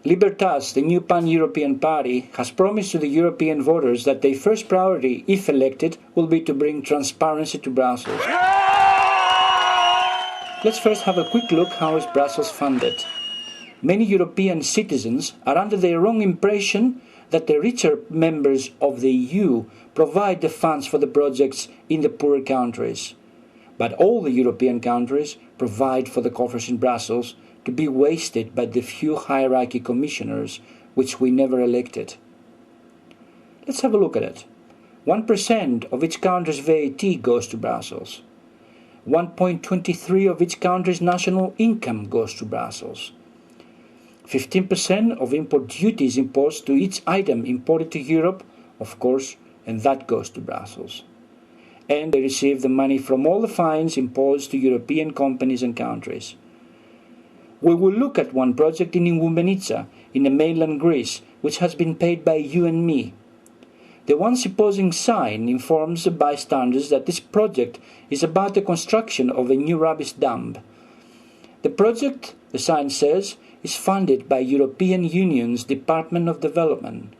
Libertas, the new pan-European party, has promised to the European voters that their first priority, if elected, will be to bring transparency to Brussels. Let's first have a quick look how is Brussels funded. Many European citizens are under the wrong impression that the richer members of the EU provide the funds for the projects in the poorer countries. But all the European countries provide for the coffers in Brussels to be wasted by the few hierarchy commissioners which we never elected. Let's have a look at it. 1% of each country's VAT goes to Brussels. 1.23% of each country's national income goes to Brussels. 15% of import duties imposed to each item imported to Europe, of course, and that goes to Brussels. And they receive the money from all the fines imposed to European companies and countries. We will look at one project in Igoumenitsa, in the mainland Greece, which has been paid by you and me. The once imposing sign informs the bystanders that this project is about the construction of a new rubbish dump. The project, the sign says, is funded by European Union's Department of Development.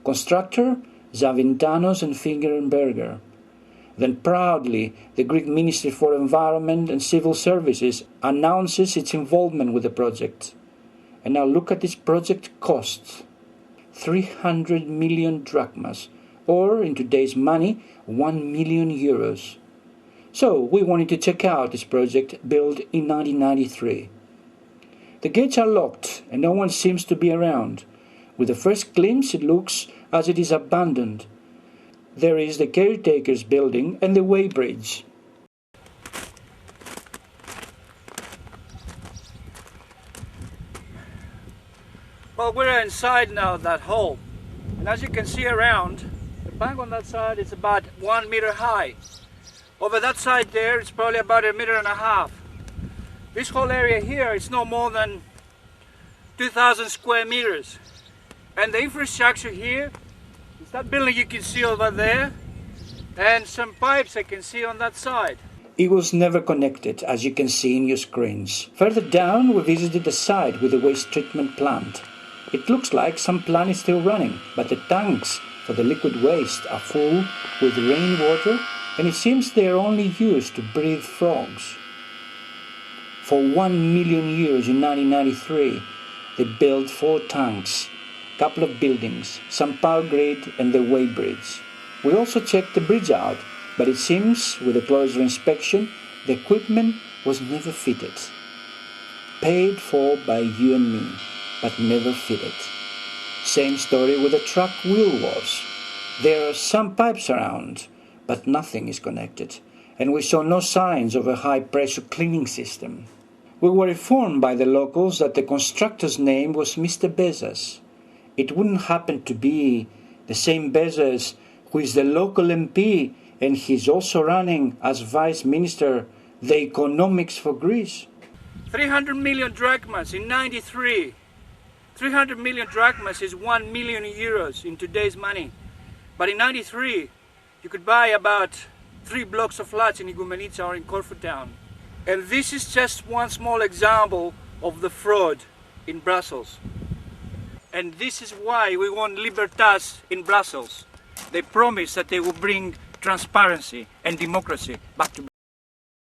Constructor, Zavintanos and Fingerenberger. Then proudly, the Greek Ministry for Environment and Civil Services announces its involvement with the project. And now look at this project cost. 300 million drachmas, or in today's money, 1 million euros. So we wanted to check out this project built in 1993. The gates are locked and no one seems to be around. With the first glimpse it looks as it is abandoned. There is the caretaker's building and the weighbridge. Well, we're inside now that hole, and as you can see around, the bank on that side is about 1 meter high. Over that side there, it's probably about 1.5 meters. This whole area here is no more than 2,000 square meters. And the infrastructure here is that building you can see over there, and some pipes I can see on that side. It was never connected, as you can see in your screens. Further down, we visited the site with the waste treatment plant. It looks like some plant is still running, but the tanks for the liquid waste are full with rainwater, and it seems they are only used to breed frogs. For 1 million euros in 1993, they built 4 tanks, a couple of buildings, some power grid and the weighbridge. We also checked the bridge out, but it seems, with a closer inspection, the equipment was never fitted. Paid for by you and me, but never fitted. Same story with the truck wheel was. There are some pipes around, but nothing is connected, and we saw no signs of a high-pressure cleaning system. We were informed by the locals that the constructor's name was Mr. Bezos. It wouldn't happen to be the same Bezos who is the local MP, and he's also running as Vice Minister the economics for Greece. 300 million drachmas in 93. 300 million drachmas is 1 million euros in today's money. But in 93, you could buy about 3 blocks of flats in Igoumenitsa or in Corfu town. And this is just one small example of the fraud in Brussels. And this is why we want Libertas in Brussels. They promise that they will bring transparency and democracy back to